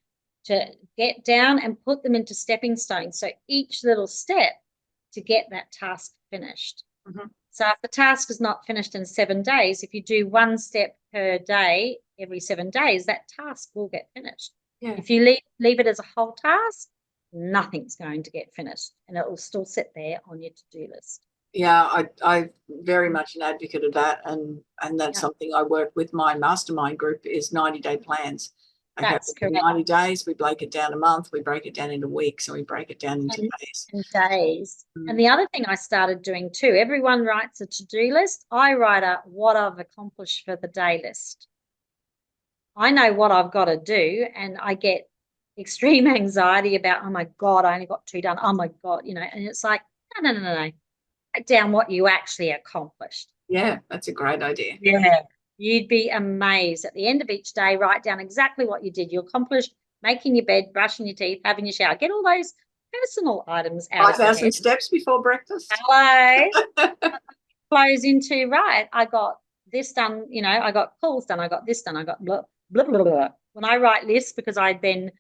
get down and put them into stepping stones. So each little step to get that task finished. Mm-hmm. So if the task is not finished in 7 days, if you do 1 step per day every 7 days, that task will get finished. Yeah. If you leave it as a whole task, nothing's going to get finished, and it will still sit there on your to-do list. Yeah, I'm very much an advocate of that, and that's something I work with my mastermind group is 90-day plans. That's correct. 90 days, we break it down a month, we break it down into weeks, and we break it down into days. And the other thing I started doing too, everyone writes a to-do list. I write a what I've accomplished for the day list. I know what I've got to do, and I get extreme anxiety about, oh my God, I only got 2 done. Oh my God, and it's like, no. Write down what you actually accomplished. Yeah, that's a great idea. Yeah. You'd be amazed. At the end of each day, write down exactly what you did. You accomplished making your bed, brushing your teeth, having your shower. Get all those personal items out 5,000 steps before breakfast. Hello. Flows into, right, I got this done, I got calls done, I got this done, I got blah, blah, blah, blah. When I write lists, because I then,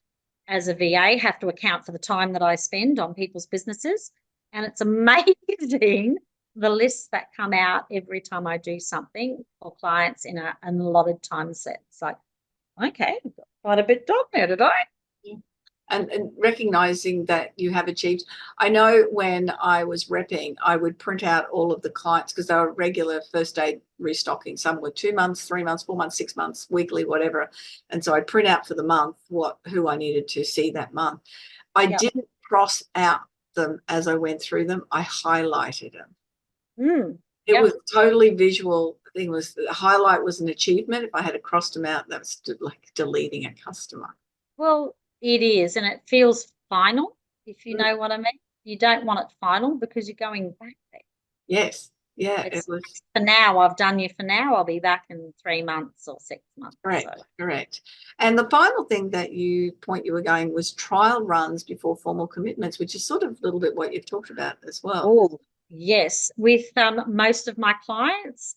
as a VA, have to account for the time that I spend on people's businesses, and it's amazing the lists that come out every time I do something for clients in a allotted time set. It's like, okay, got quite a bit done there today. Yeah. And recognizing that you have achieved. I know when I was repping, I would print out all of the clients because they were regular first aid restocking. Some were 2 months, 3 months, 4 months, 6 months, weekly, whatever. And so I'd print out for the month who I needed to see that month. I didn't cross out them as I went through them. I highlighted them. It was totally visual. The thing was, the highlight was an achievement. If I had crossed them out, that was like deleting a customer. Well, it is, and it feels final, if you know what I mean. You don't want it final because you're going back there. Yes. Yeah. It was for now. I've done you for now. I'll be back in 3 months or 6 months. Correct. And the final thing that you were going was trial runs before formal commitments, which is sort of a little bit what you've talked about as well. Oh, yes. With most of my clients,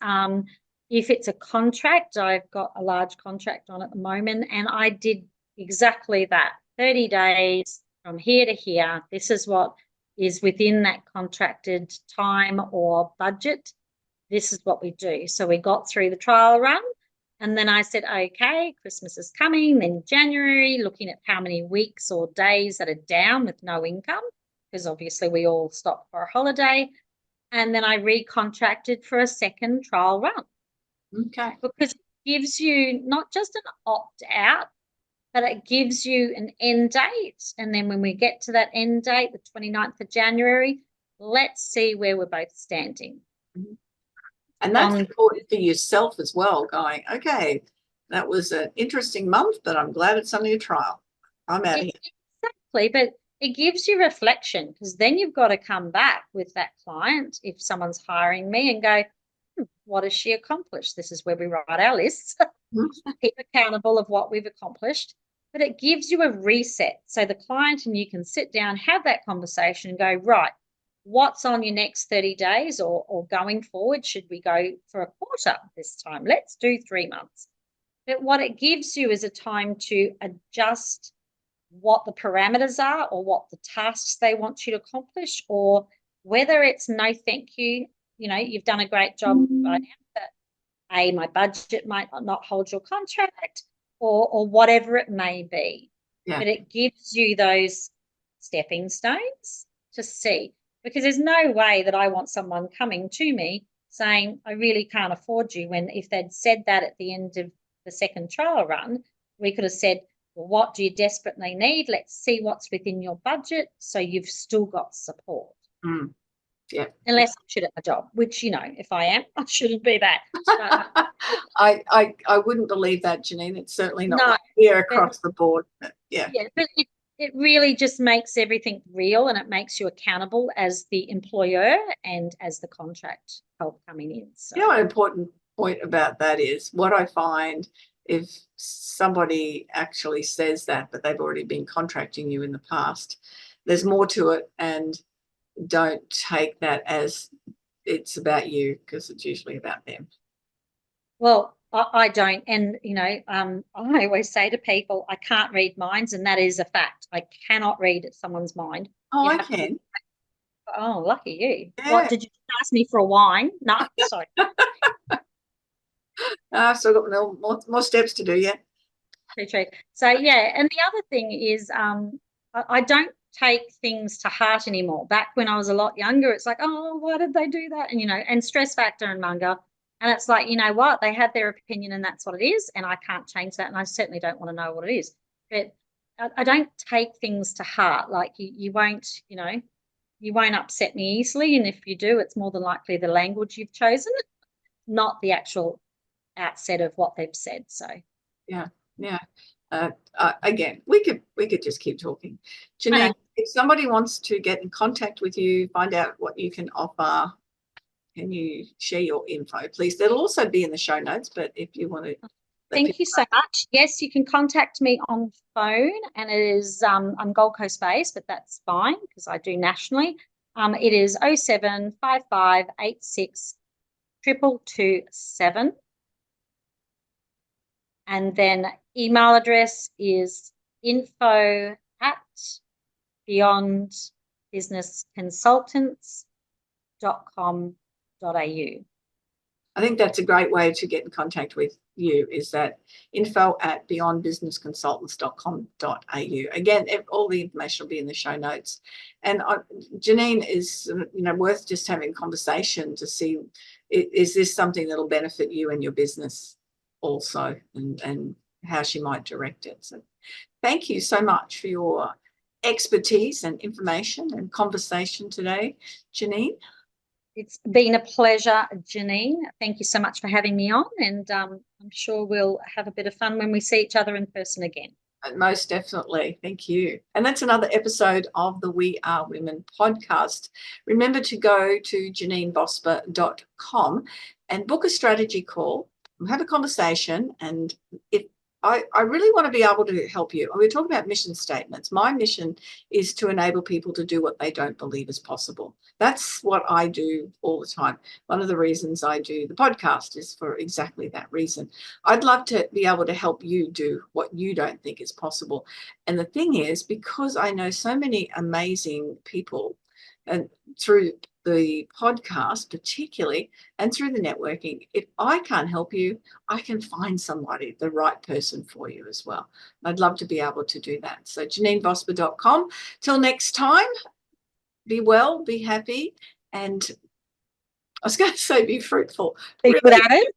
if it's a contract, I've got a large contract on at the moment, and I did exactly that. 30 days from here to here. This is what is within that contracted time or budget. This is what we do. So we got through the trial run, and then I said, okay, Christmas is coming. Then January, looking at how many weeks or days that are down with no income, because obviously we all stopped for a holiday. And then I recontracted for a second trial run. Okay. Because it gives you not just an opt-out, but it gives you an end date. And then when we get to that end date, the 29th of January, let's see where we're both standing. Mm-hmm. And that's important for yourself as well, going, okay, that was an interesting month, but I'm glad it's only a trial. I'm out of here. Exactly, but it gives you reflection, because then you've got to come back with that client if someone's hiring me and go, what has she accomplished? This is where we write our lists, keep accountable of what we've accomplished. But it gives you a reset. So the client and you can sit down, have that conversation and go, right, what's on your next 30 days or going forward? Should we go for a quarter this time? Let's do 3 months. But what it gives you is a time to adjust what the parameters are or what the tasks they want you to accomplish, or whether it's no thank you, you've done a great job by now, but my budget might not hold your contract, or whatever it may be. Yeah. But it gives you those stepping stones to see. because there's no way that I want someone coming to me saying, I really can't afford you, when if they'd said that at the end of the second trial run, we could have said, well, what do you desperately need? Let's see what's within your budget, so you've still got support. Yeah. Unless I'm shit at my job, which, if I am, I shouldn't be that. But, I wouldn't believe that, Janine. It's certainly not No, here across the board. But yeah, but it really just makes everything real, and it makes you accountable as the employer and as the contract help coming in. So. You know, an important point about that is what I find, if somebody actually says that, but they've already been contracting you in the past, there's more to it, and don't take that as it's about you, because it's usually about them. Well, I don't. And, I always say to people, I can't read minds, and that is a fact. I cannot read someone's mind. Oh, I can. Oh, lucky you. Yeah. What, did you ask me for a wine? No, sorry. I've still got more steps to do, yeah. True. So, yeah, and the other thing is I don't take things to heart anymore. Back when I was a lot younger, it's like, oh, why did they do that? And, and stress factor and Munger. And it's like, you know what? They have their opinion, and that's what it is, and I can't change that, and I certainly don't want to know what it is. But I don't take things to heart. Like you won't, you won't upset me easily, and if you do, it's more than likely the language you've chosen, not the actual outset of what they've said. So yeah. Again, we could just keep talking. Janine, if somebody wants to get in contact with you, find out what you can offer, can you share your info, please? That'll also be in the show notes, but if you want to. Thank you so much. Yes, you can contact me on phone, and it is I'm Gold Coast based, but that's fine because I do nationally. It is 0755 86 2227. And then email address is info@beyondbusinessconsultants.com.au. I think that's a great way to get in contact with you, is that info@beyondbusinessconsultants.com.au. Again, all the information will be in the show notes. And Janine is, worth just having a conversation to see, is this something that'll benefit you and your business also, and how she might direct it. So thank you so much for your expertise and information and conversation today, Janine. It's been a pleasure, Janine. Thank you so much for having me on, and I'm sure we'll have a bit of fun when we see each other in person again. Most definitely. Thank you. And that's another episode of the We Are Women podcast. Remember to go to janinevosper.com and book a strategy call, have a conversation, and if I really want to be able to help you. We're talking about mission statements. My mission is to enable people to do what they don't believe is possible. That's what I do all the time. One of the reasons I do the podcast is for exactly that reason. I'd love to be able to help you do what you don't think is possible. And the thing is, because I know so many amazing people, and through the podcast particularly, and through the networking, if I can't help you, I can find somebody, the right person for you as well. I'd love to be able to do that. So janinevosper.com. Till next time, be well, be happy, and I was going to say be fruitful. Be good at it.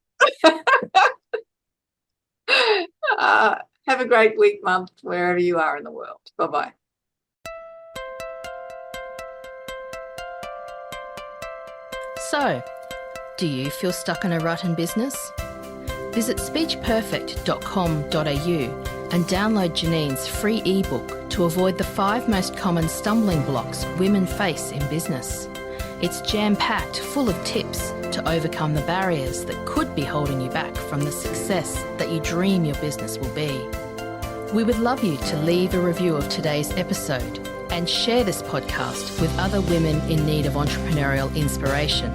Have a great week, month, wherever you are in the world. Bye-bye. So, do you feel stuck in a rut in business? Visit speechperfect.com.au and download Janine's free ebook to avoid the 5 most common stumbling blocks women face in business. It's jam-packed full of tips to overcome the barriers that could be holding you back from the success that you dream your business will be. We would love you to leave a review of today's episode and share this podcast with other women in need of entrepreneurial inspiration.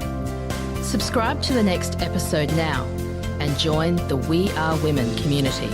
Subscribe to the next episode now and join the We Are Women community.